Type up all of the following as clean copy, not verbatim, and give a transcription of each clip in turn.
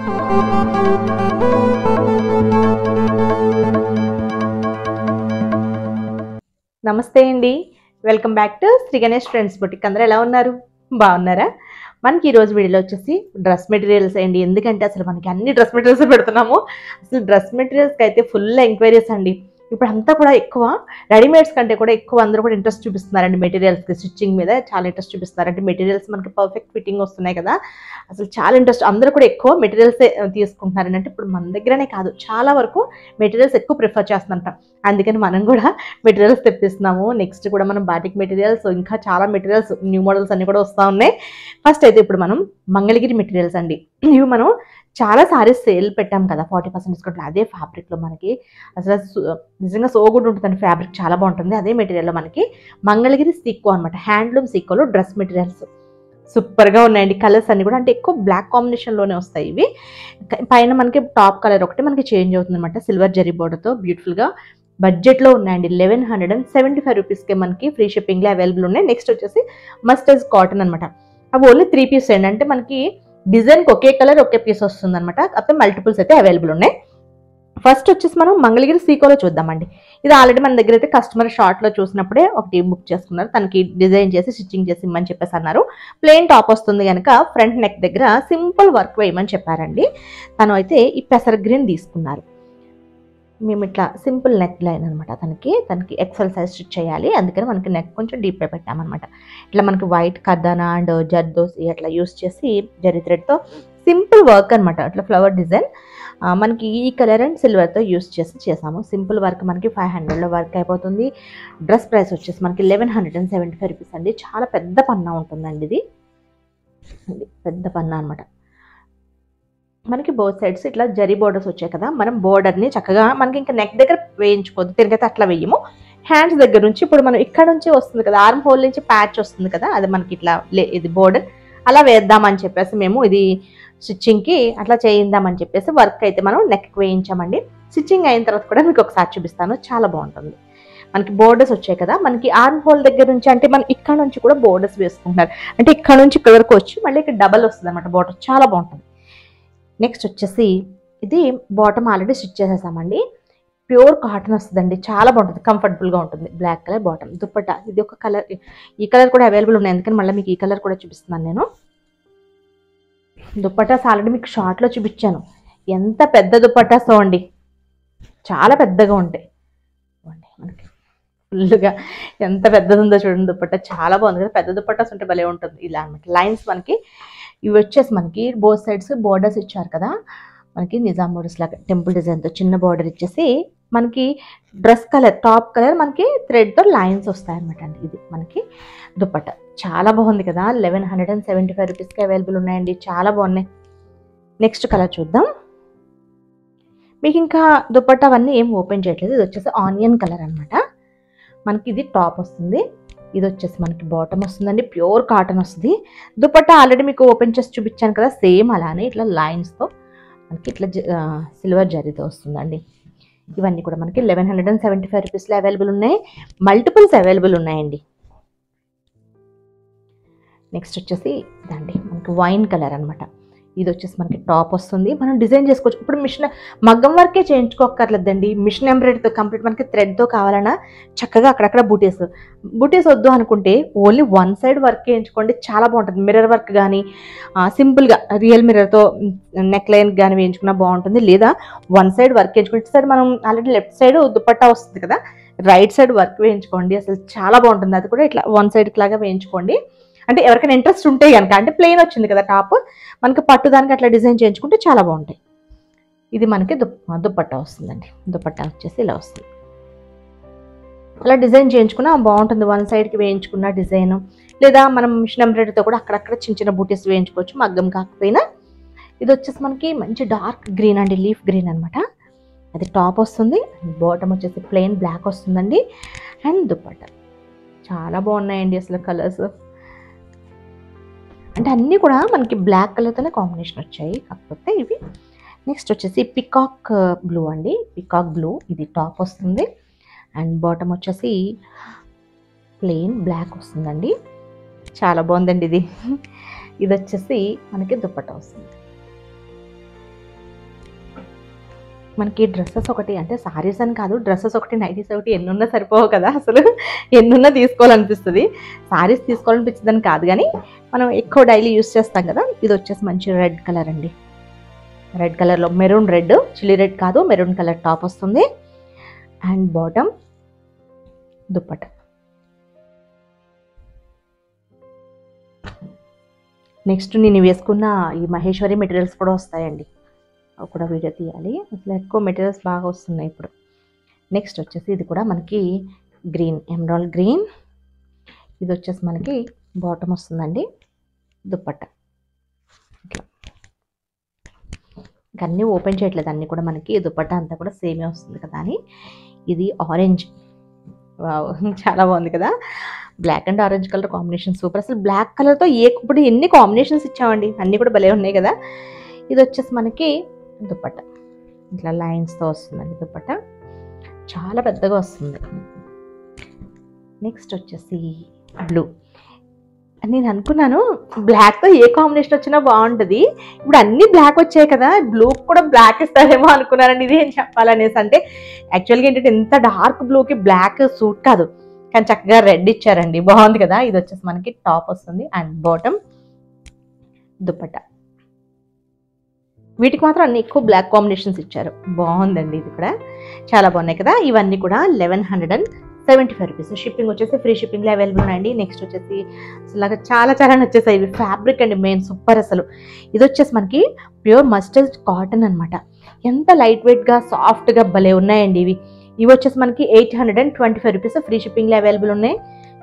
నమస్తే అండి, welcome back to Shri Ganesh friends boutique. అందరూ ఎలా ఉన్నారు? బాగున్నారా? మనకి ఈరోజు వీడియోలో వచ్చేసి డ్రెస్ మెటీరియల్స్ అండి. ఎందుకంటే అసలు మనకి అన్ని డ్రెస్ మెటీరియల్స్ పెడుతున్నాము. అసలు డ్రెస్ మెటీరియల్స్కి అయితే ఫుల్ ఎంక్వైరీస్ అండి. ఇప్పుడు అంతా కూడా ఎక్కువ రెడీమేడ్స్ కంటే కూడా ఎక్కువ అందరూ కూడా ఇంట్రెస్ట్ చూపిస్తున్నారండి. మెటీరియల్స్కి స్టిచ్చింగ్ మీద చాలా ఇంట్రెస్ట్ చూపిస్తున్నారు. అంటే మెటీరియల్స్ మనకి పర్ఫెక్ట్ ఫిట్టింగ్ వస్తున్నాయి కదా, అసలు చాలా ఇంట్రెస్ట్. అందరూ కూడా ఎక్కువ మెటీరియల్సే తీసుకుంటున్నారండి. అంటే ఇప్పుడు మన దగ్గరనే కాదు, చాలా వరకు మెటీరియల్స్ ఎక్కువ ప్రిఫర్ చేస్తుంటాం. అందుకని మనం కూడా మెటీరియల్స్ తెప్పిస్తున్నాము. నెక్స్ట్ కూడా మనం బాటిక్ మెటీరియల్స్, ఇంకా చాలా మెటీరియల్స్, న్యూ మోడల్స్ అన్ని కూడా వస్తూ ఉన్నాయి. ఫస్ట్ అయితే ఇప్పుడు మనం మంగళగిరి మెటీరియల్స్ అండి. ఇవి మనం చాలా సారీస్ సేల్ పెట్టాం కదా 40% డిస్కౌంట్లో. అదే ఫ్యాబ్రిక్లో మనకి అసలు నిజంగా సో గుడ్ ఉంటుందండి. ఫ్యాబ్రిక్ చాలా బాగుంటుంది. అదే మెటీరియల్లో మనకి మంగళగిరి సీకో అనమాట, హ్యాండ్లూమ్ సీకోలో డ్రెస్ మెటీరియల్స్ సూపర్గా ఉన్నాయండి. కలర్స్ అన్ని కూడా అంటే ఎక్కువ బ్లాక్ కాంబినేషన్లోనే వస్తాయి. ఇవి పైన మనకి టాప్ కలర్ ఒకటి మనకి చేంజ్ అవుతుంది అనమాట, సిల్వర్ జరీ బోర్డర్తో బ్యూటిఫుల్గా. బడ్జెట్లో ఉన్నాయండి. 1175 రూపీస్కే మనకి ఫ్రీ షిప్పింగ్లో అవైలబుల్ ఉన్నాయి. నెక్స్ట్ వచ్చేసి మస్టర్డ్ కాటన్ అనమాట. అవి ఓన్లీ 3 పీస్ అండి. అంటే మనకి డిజైన్కి ఒకే కలర్ ఒకే పీస్ వస్తుంది అనమాట. కాకపోతే మల్టిపుల్స్ అయితే అవైలబుల్ ఉన్నాయి. ఫస్ట్ వచ్చేసి మనం మంగళగిరి సీకోలో చూద్దామండి. ఇది ఆల్రెడీ మన దగ్గర అయితే కస్టమర్ షార్ట్లో చూసినప్పుడే ఒకటి బుక్ చేసుకున్నారు. తనకి డిజైన్ చేసి స్టిచ్చింగ్ చేసి ఇమ్మని చెప్పేసి అన్నారు. ప్లెయిన్ టాప్ వస్తుంది కనుక ఫ్రంట్ నెక్ దగ్గర సింపుల్ వర్క్ వేయమని చెప్పారండి. తను అయితే ఈ పెసర గ్రీన్ తీసుకున్నారు. మేము ఇట్లా సింపుల్ నెక్ లైన్ అనమాట. తనకి ఎక్సెల్ సైజ్ స్టిచ్ చేయాలి, అందుకని మనకి నెక్ కొంచెం డీప్గా పెట్టామన్నమాట. ఇట్లా మనకి వైట్ కర్దానా అండ్ జర్దోసి అట్లా యూస్ చేసి జరీ థ్రెడ్తో సింపుల్ వర్క్ అనమాట. అట్లా ఫ్లవర్ డిజైన్ మనకి ఈ కలర్ అండ్ సిల్వర్తో యూస్ చేసి చేసాము. సింపుల్ వర్క్ మనకి 500లో వర్క్ అయిపోతుంది. డ్రెస్ ప్రైస్ వచ్చేసి మనకి 1175 రూపీస్ అండి. చాలా పెద్ద పన్నా ఉంటుందండి. ఇది పెద్ద పన్నా అనమాట. మనకి బోత్ సైడ్స్ ఇట్లా జరీ బోర్డర్స్ వచ్చాయి కదా, మనం బోర్డర్ని చక్కగా మనకి ఇంకా నెక్ దగ్గర వేయించుకోవద్దు, తిరిగితే అట్లా వేయము. హ్యాండ్స్ దగ్గర నుంచి ఇప్పుడు మనం ఇక్కడ నుంచి వస్తుంది కదా, ఆర్మ్ హోల్ నుంచి ప్యాచ్ వస్తుంది కదా, అది మనకి ఇట్లా ఇది బోర్డర్ అలా వేద్దామని చెప్పేసి మేము ఇది స్టిచ్చింగ్కి అట్లా చేయిందామని చెప్పేసి వర్క్ అయితే మనం నెక్కి వేయించామండి. స్టిచ్చింగ్ అయిన తర్వాత కూడా మీకు ఒకసారి చూపిస్తాను, చాలా బాగుంటుంది. మనకి బోర్డర్స్ వచ్చాయి కదా, మనకి ఆర్మ్ హోల్ దగ్గర నుంచి అంటే మనం ఇక్కడ నుంచి కూడా బోర్డర్స్ వేసుకుంటున్నారు. అంటే ఇక్కడ నుంచి ఇక్కడ వరకు వచ్చి మళ్ళీ ఇక్కడ డబల్ వస్తుంది అనమాట బోర్డర్, చాలా బాగుంటుంది. నెక్స్ట్ వచ్చేసి ఇది బాటమ్ ఆల్రెడీ స్టిచ్ చేసేసామండి. ప్యూర్ కాటన్ వస్తుందండి, చాలా బాగుంటుంది, కంఫర్టబుల్గా ఉంటుంది. Black colour bottom. దుప్పట్టా ఇది ఒక కలర్, ఈ కలర్ కూడా అవైలబుల్ ఉన్నాయి, అందుకని మళ్ళీ మీకు ఈ కలర్ కూడా చూపిస్తున్నాను నేను. దుప్పటాస్ ఆల్రెడీ మీకు షార్ట్లో చూపించాను. ఎంత పెద్ద దుప్పటాస్ అండి, చాలా పెద్దగా ఉంటాయి. మనకి ఫుల్గా ఎంత పెద్దది ఉందో చూడండి. దుప్పట్టా చాలా బాగుంది కదా, పెద్ద దుప్పటాస్ ఉంటే భలే ఉంటుంది. ఇలా అనమాట లైన్స్ మనకి ఇవి వచ్చేసి మనకి బోత్ సైడ్స్ బోర్డర్స్ ఇచ్చారు కదా, మనకి నిజాం బోర్డర్స్ లాగా టెంపుల్ డిజైన్తో చిన్న బోర్డర్ ఇచ్చేసి మనకి డ్రెస్ కలర్ టాప్ కలర్ మనకి థ్రెడ్తో లైన్స్ వస్తాయి అనమాట అండి. ఇది మనకి దుప్పట్టా చాలా బాగుంది కదా, 1175 రూపీస్కి అవైలబుల్ ఉన్నాయండి, చాలా బాగున్నాయి. నెక్స్ట్ కలర్ చూద్దాం. మీకు ఇంకా దుప్పట్టా అవన్నీ ఏం ఓపెన్ చేయట్లేదు. ఇది వచ్చేసి ఆనియన్ కలర్ అనమాట. మనకి ఇది టాప్ వస్తుంది, ఇది వచ్చేసి మనకి బాటమ్ వస్తుందండి. ప్యూర్ కాటన్ వస్తుంది. దుపట్టా ఆల్రెడీ మీకు ఓపెన్ చేసి చూపించాను కదా, సేమ్ అలానే ఇట్లా లైన్స్తో మనకి ఇట్లా సిల్వర్ జరీతో వస్తుందండి. ఇవన్నీ కూడా మనకి 1175 రూపీస్లో అవైలబుల్ ఉన్నాయి. మల్టిపుల్స్ అవైలబుల్ ఉన్నాయండి. నెక్స్ట్ వచ్చేసి ఇదండి మనకి వైన్ కలర్ అనమాట. ఇది వచ్చేసి మనకి టాప్ వస్తుంది. మనం డిజైన్ చేసుకోవచ్చు. ఇప్పుడు మిషన్ మగ్గం వర్కే చేయించుకోక్కర్లేదండి, మిషన్ ఎంబ్రాయిడరీతో కంప్లీట్ మనకి థ్రెడ్తో కావాలన్నా చక్కగా అక్కడక్కడ బూటీస్ వద్దు అనుకుంటే ఓన్లీ వన్ సైడ్ వర్క్ చేయించుకోండి, చాలా బాగుంటుంది. మిర్రర్ వర్క్ కానీ సింపుల్గా రియల్ మిర్రర్తో నెక్ లైన్ కానీ వేయించుకున్నా బాగుంటుంది. లేదా వన్ సైడ్ వర్క్ వేయించుకోండి. ఇటు సైడ్ మనం ఆల్రెడీ లెఫ్ట్ సైడ్ దుపట్టా వస్తుంది కదా, రైట్ సైడ్ వర్క్ వేయించుకోండి, అసలు చాలా బాగుంటుంది. అది కూడా ఇట్లా వన్ సైడ్ లాగా వేయించుకోండి. అంటే ఎవరికైనా ఇంట్రెస్ట్ ఉంటే కనుక, అంటే ప్లెయిన్ వచ్చింది కదా టాప్, మనకి పట్టుదానికి అట్లా డిజైన్ చేయించుకుంటే చాలా బాగుంటాయి. ఇది మనకి దుప్పట్టా వస్తుందండి. దుప్పట్టా వచ్చేసి ఇలా వస్తుంది. అలా డిజైన్ చేయించుకున్నా బాగుంటుంది. వన్ సైడ్కి వేయించుకున్న డిజైన్, లేదా మనం మిషన్ ఎంబ్రాయిడరీతో కూడా అక్కడక్కడ చిన్న చిన్న బూటీస్ వేయించుకోవచ్చు, మగ్గం కాకపోయినా. ఇది వచ్చేసి మనకి మంచి డార్క్ గ్రీన్ అండి, లీఫ్ గ్రీన్ అనమాట. అది టాప్ వస్తుంది. బాటమ్ వచ్చేసి ప్లెయిన్ బ్లాక్ వస్తుందండి. అండ్ దుప్పట్టా చాలా బాగున్నాయండి అసలు కలర్స్. అంటే అన్నీ కూడా మనకి బ్లాక్ కలర్తోనే కాంబినేషన్ వచ్చాయి, కాకపోతే ఇవి. నెక్స్ట్ వచ్చేసి పికాక్ బ్లూ అండి, పికాక్ బ్లూ. ఇది టాప్ వస్తుంది. అండ్ బాటమ్ వచ్చేసి ప్లెయిన్ బ్లాక్ వస్తుందండి, చాలా బాగుందండి ఇది. ఇది వచ్చేసి మనకి దుప్పట్టా వస్తుంది. మనకి డ్రెస్సెస్ ఒకటి అంటే సారీస్ అని కాదు, డ్రెస్సెస్ ఒకటి నైటీస్ ఒకటి ఎన్నున్నా సరిపోవు కదా, అసలు ఎన్నున్నా తీసుకోవాలనిపిస్తుంది. సారీస్ తీసుకోవాలనిపించిందని కాదు, కానీ మనం ఎక్కువ డైలీ యూస్ చేస్తాం కదా. ఇది వచ్చేసి మంచి రెడ్ కలర్ అండి, రెడ్ కలర్లో మెరూన్ రెడ్, చిల్లీ రెడ్ కాదు, మెరూన్ కలర్ టాప్ వస్తుంది. And bottom dupatta. నెక్స్ట్ నేను వేసుకున్న ఈ మహేశ్వరి మెటీరియల్స్ కూడా వస్తాయండి, అవి కూడా వీడియో తీయాలి. అసలు ఎక్కువ మెటీరియల్స్ బాగా వస్తున్నాయి ఇప్పుడు. నెక్స్ట్ వచ్చేసి ఇది కూడా మనకి గ్రీన్, ఎమరాల్డ్ గ్రీన్. ఇది వచ్చేసి మనకి బాటమ్ వస్తుందండి, దుప్పట్టా. ఇట్లా అన్నీ ఓపెన్ చేయట్లేదు, అన్నీ కూడా మనకి దుప్పట్టా అంతా కూడా సేమే వస్తుంది కదా అని. ఇది ఆరెంజ్, వావ్ చాలా బాగుంది కదా. Black and orange colour combination super. అసలు బ్లాక్ కలర్తో ఇప్పుడు ఎన్ని కాంబినేషన్స్ ఇచ్చామండి, అన్నీ కూడా భలే ఉన్నాయి కదా. ఇది వచ్చేసి మనకి దుప్పట్టా, ఇట్లా లైన్స్తో వస్తుందండి దుప్పట్టా, చాలా పెద్దగా వస్తుంది. నెక్స్ట్ వచ్చేసి బ్లూ. నేను అనుకున్నాను బ్లాక్తో ఏ కాంబినేషన్ వచ్చినా బాగుంటుంది, ఇప్పుడు అన్నీ బ్లాక్ వచ్చాయి కదా, బ్లూ కూడా బ్లాక్ ఇస్తారేమో అనుకున్నానండి. ఇది ఏం చెప్పాలనేసి, అంటే యాక్చువల్గా ఏంటంటే ఎంత డార్క్ బ్లూకి బ్లాక్ సూట్ కాదు, కానీ చక్కగా రెడ్ ఇచ్చారండి, బాగుంది కదా. ఇది వచ్చేసి మనకి టాప్ వస్తుంది అండ్ బాటమ్ దుప్పట్టా. వీటికి మాత్రం అన్ని ఎక్కువ బ్లాక్ కాంబినేషన్స్ ఇచ్చారు, బాగుందండి. ఇది కూడా చాలా బాగున్నాయి కదా. ఇవన్నీ కూడా 1175 రూపీస్. షిప్పింగ్ వచ్చేసి ఫ్రీ షిప్పింగ్లో అవైలబుల్ ఉన్నాయండి. నెక్స్ట్ వచ్చేసి అసలు చాలా చాలా నచ్చేసాయి ఇవి. ఫ్యాబ్రిక్ అండి మెయిన్ సూపర్ అసలు. ఇది వచ్చేసి మనకి ప్యూర్ మస్టర్డ్ కాటన్ అనమాట, ఎంత లైట్ వెయిట్గా సాఫ్ట్గా భలే ఉన్నాయండి ఇవి. ఇవి వచ్చేసి మనకి 825 రూపీస్. ఫ్రీ షిప్పింగ్లో అవైలబుల్ ఉన్నాయి,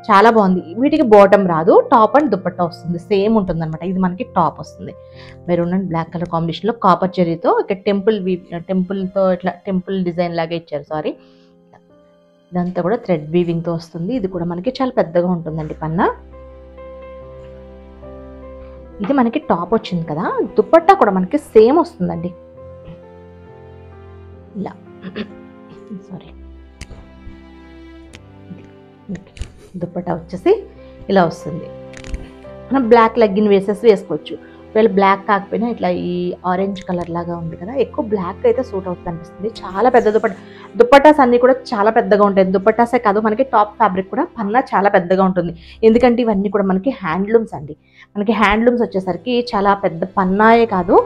చాలా బాగుంది. వీటికి బాటమ్ రాదు, టాప్ అండ్ దుప్పట్టా వస్తుంది, సేమ్ ఉంటుంది అనమాట. ఇది మనకి టాప్ వస్తుంది మెరూన్ అండ్ బ్లాక్ కలర్ కాంబినేషన్లో, కాపర్ జెరీతో ఇక్కడ టెంపుల్తో ఇట్లా టెంపుల్ డిజైన్ లాగా ఇచ్చారు. సారీ, ఇదంతా కూడా థ్రెడ్ వీవింగ్తో వస్తుంది. ఇది కూడా మనకి చాలా పెద్దగా ఉంటుందండి పన్నా. ఇది మనకి టాప్ వచ్చింది కదా, దుప్పట్టా కూడా మనకి సేమ్ వస్తుందండి ఇలా. సారీ, దుప్పట్టా వచ్చేసి ఇలా వస్తుంది. మనం బ్లాక్ లెగ్గిన్ వేసుకోవచ్చు. ఒకవేళ బ్లాక్ కాకపోయినా ఇట్లా ఈ ఆరెంజ్ కలర్ లాగా ఉంది కదా, ఎక్కువ బ్లాక్ అయితే సూట్ అవుతుంది అనిపిస్తుంది. చాలా పెద్ద దుప్పట్టాస్ అన్నీ కూడా చాలా పెద్దగా ఉంటాయి. దుప్పట్టాసే కాదు, మనకి టాప్ ఫ్యాబ్రిక్ కూడా పన్నా చాలా పెద్దగా ఉంటుంది. ఎందుకంటే ఇవన్నీ కూడా మనకి హ్యాండ్లూమ్స్ అండి. మనకి హ్యాండ్లూమ్స్ వచ్చేసరికి చాలా పెద్ద పన్నాయే కాదు,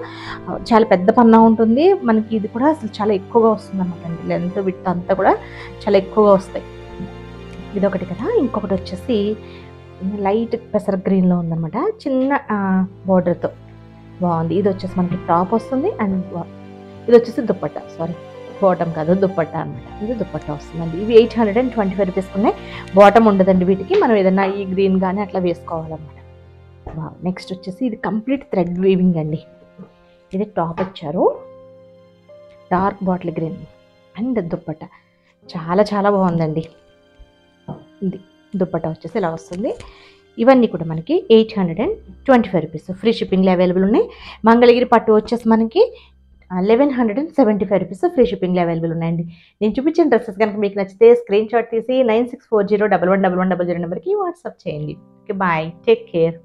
చాలా పెద్ద పన్నా ఉంటుంది మనకి. ఇది కూడా అసలు చాలా ఎక్కువగా వస్తుంది అన్నమాట అండి, లెంత్ విడ్త్ అంతా కూడా చాలా ఎక్కువగా వస్తాయి. ఇదొకటి కదా. ఇంకొకటి వచ్చేసి లైట్ పెసర గ్రీన్లో ఉందన్నమాట, చిన్న బోర్డర్తో బాగుంది. ఇది వచ్చేసి మనకి టాప్ వస్తుంది అండ్ ఇది వచ్చేసి దుప్పట్టా, సారీ బాటమ్ కాదు దుప్పట్టా అనమాట. ఇది దుప్పట్టా వస్తుందండి. ఇవి 825 రూపీస్ ఉన్నాయి. బాటమ్ ఉండదండి వీటికి, మనం ఏదన్నా ఈ గ్రీన్ కానీ అట్లా వేసుకోవాలన్నమాట. నెక్స్ట్ వచ్చేసి ఇది కంప్లీట్ థ్రెడ్ వీవింగ్ అండి. ఇది టాప్ వచ్చారు dark bottle green and dupatta, చాలా చాలా బాగుందండి. ఇది దుప్పట్టా వచ్చేసి ఇలా వస్తుంది. ఇవన్నీ కూడా మనకి 825 రూపీస్. ఫ్రీ షిప్పింగ్లో అవైలబుల్ ఉన్నాయి. మంగళగిరి పట్టు వచ్చేసి మనకి 1175 రూపీస్. ఫ్రీ షిప్పింగ్లో అవైలబుల్ ఉన్నాయండి. నేను చూపించిన డ్రెస్సెస్ కనుక మీకు నచ్చితే స్క్రీన్ షాట్ తీసి 9640111100 నెంబర్కి వాట్సాప్ చేయండి. Okay, bye, take care.